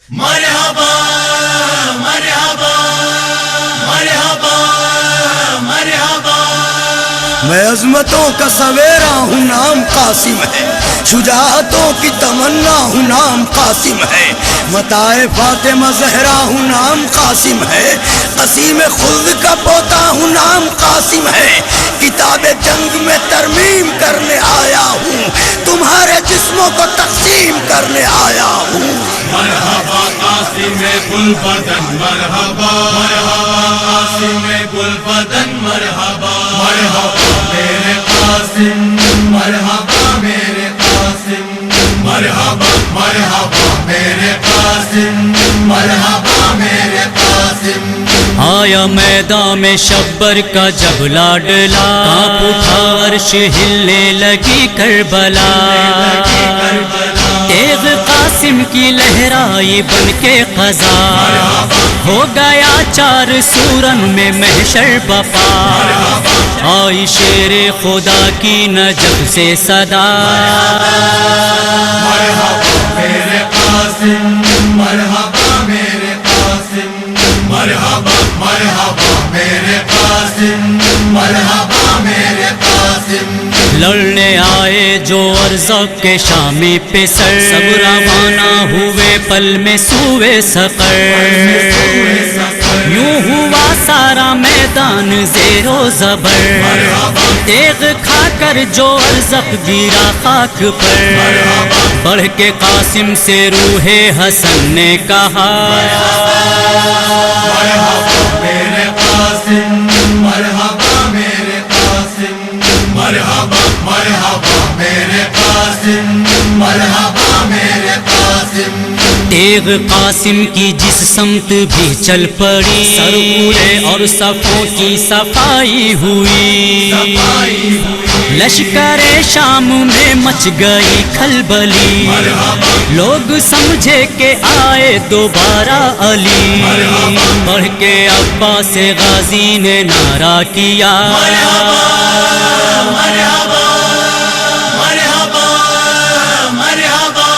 مرحبا مرحبا مرحبا مرحبا۔ میں عظمتوں کا سویرا ہوں، نام قاسم ہے، شجاعتوں کی تمنا ہوں، نام قاسم ہے، متاع فاطمہ زہرا ہوں، نام قاسم ہے، قسیم خلد کا پوتا ہوں، نام قاسم ہے، کتاب جنگ میں ترمیم کرنے آیا ہوں، تمہارے جسموں کو تقسیم کرنے آیا ہوں۔ مرحبا قاسم گل بدن مرحبا، مرحبا قاسم گل بدن مرحبا، مرحبا میرے قاسم، مرحبا میرے قاسم، مرحبا مرحبا میرے قاسم، مرحبا میرے قاسم۔ آیا میدان میں شبر کا جب لاڈلا، کانپ اٹھا عرش ہلنے لگی کربلا، تیغ قاسم کی لہرائی بن کے قضا، ہو گیا چار سورن میں محشر بپا، آئی شیر خدا کی نجب سے صدا، مرحبا میرے قاسم، مرحبا میرے قاسم، مرحبا مرحبا میرے قاسم، مرحبا میرے قاسم۔ لڑنے آئے جو ارزق کے شامی پہ سر، سب روانہ ہوئے پل میں سوئے سقر، یوں ہوا سارا میدان زیر و زبر، تیغ کھا کر جو ارزق گرا خاک پر، بڑھ کے قاسم سے روح حسن نے کہا، مرحبا میرے قاسم، مرحبا میرے قاسم، مرحبا مرحبا میرے قاسم، مرحبا میرے قاسم۔ تیغ قاسم کی جس سمت بھی چل پڑی، سر اڑے اور صفوں کی صفائی ہوئی، لشکر شام میں مچ گئی کھلبلی، لوگ سمجھے کہ آئے دوبارہ علی، بڑھ کے عباس غازی نے نعرہ کیا، مرحبا مرحبا مرحبا مرحبا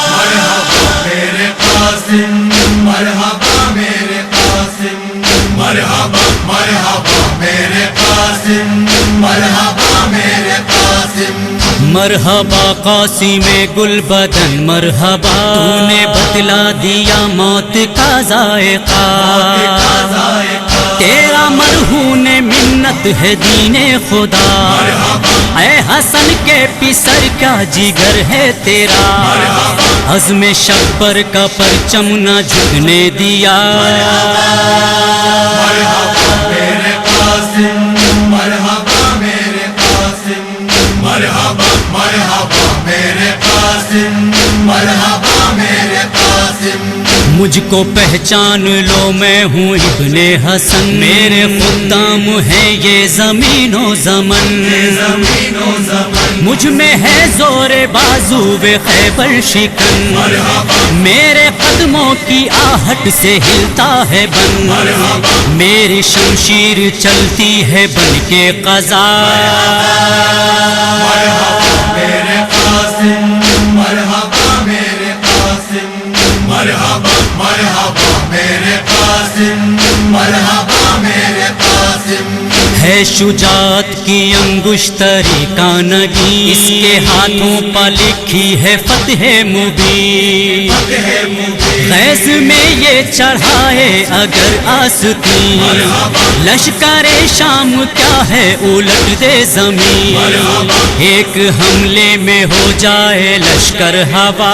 میرے قاسم، مرحبا میرے قاسم، مرحبا مرحبا میرے قاسم، مرحبا میرے قاسم۔ مرحبا قاسم گل بدن مرحبا، تو نے بتلا دیا موت کا ذائقہ، تیرا مرہون منت ہے دین خدا، اے حسن کے پسر کا جگر ہے تیرا، عزم شبر کا پرچم نہ جھکنے دیا، مرحبا میرے قاسم، مرحبا میرے قاسم، مرحبا مرحبا میرے قاسم، مرحبا میرے قاسم۔ مجھ کو پہچان لو میں ہوں ابن حسن، میرے خدام ہیں یہ زمین و زمن، مجھ میں ہے زور بازو خیبر شکن، میرے قدموں کی آہٹ سے ہلتا ہے بن، میری شمشیر چلتی ہے بن کے قضا، مرحبا میرے قاسم، مرحبا میرے قاسم، مرحبا مرحبا میرے قاسم، مرحبا میرے قاسم۔ ہے شجاعت کی انگشتری کانگی، اس کے ہاتھوں پر لکھی ہے فتح مبین، خیز میں یہ چڑھائے اگر آستین، لشکر شام کیا ہے الٹ دے زمین، ایک حملے میں ہو جائے لشکر ہوا،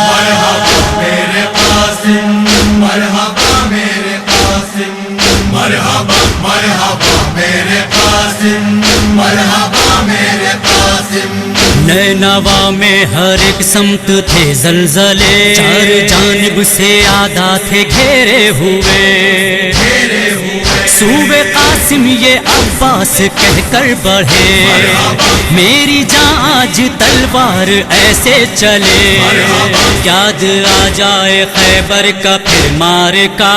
مرحبا میرے قاسم، مرحبا میرے قاسم، مرحبا مرحبا میرے قاسم، مرحبا میرے قاسم۔ نینوا میں ہر ایک سمت تھے زلزلے، چار جانب سے آدھا تھے گھیرے ہوئے، صوبے قاسم یہ عباس کہہ کر بڑھے، میری جان آج تلوار ایسے چلے، یاد آ جائے خیبر کا پھر مار کا،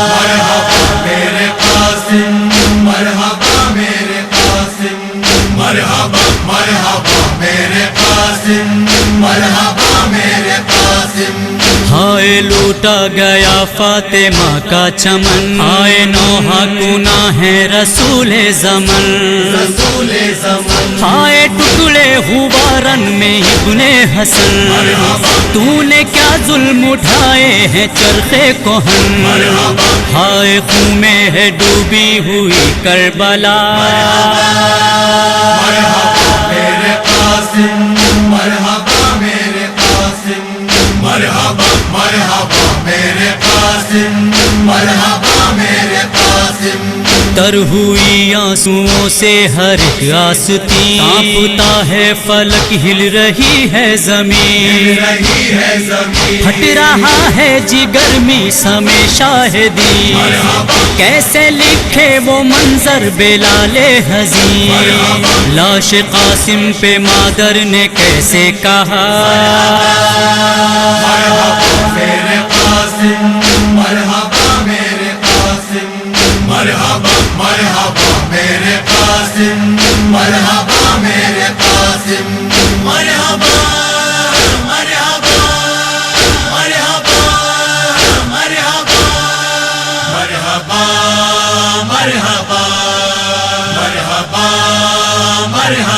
مرحبا میرے قاسم، مرحبا میرے قاسم، مرحبا مرحبا میرے قاسم، مرحبا میرے قاسم۔ قاسم ہائے لوٹا گیا فاطمہ کا چمن، ہائے نوحہ گناہ ہے رسول زمن، رسول زمن ہائے ٹکڑے ہوا رن میں ابن حسن، تو نے کیا ظلم اٹھائے ہیں چرخے کوہن، ہائے خون میں ہے ڈوبی ہوئی کربلا، مرحبا میرے قاسم مرحبا میرے قاسم مرحبا مرحبا میرے قاسم مرحبا میرے قاسم تر ہوئی آنسوؤں سے ہر ایک آستین، کانپتا ہے فلک ہل رہی ہے زمین، رہی ہے زمین پھٹ رہا ہے جگر میں سمے شاہدی، کیسے لکھے وہ منظر بلال حزین، لاش قاسم پہ مادر نے کیسے کہا، مرحبا میرے قاسم مرحبا میرے قاسم مرحبا مرحبا میرے قاسم مرحبا میرے قاسم مرحبا مرحبا مرحبا مرحبا مرحبا مرحبا مرحبا مرحبا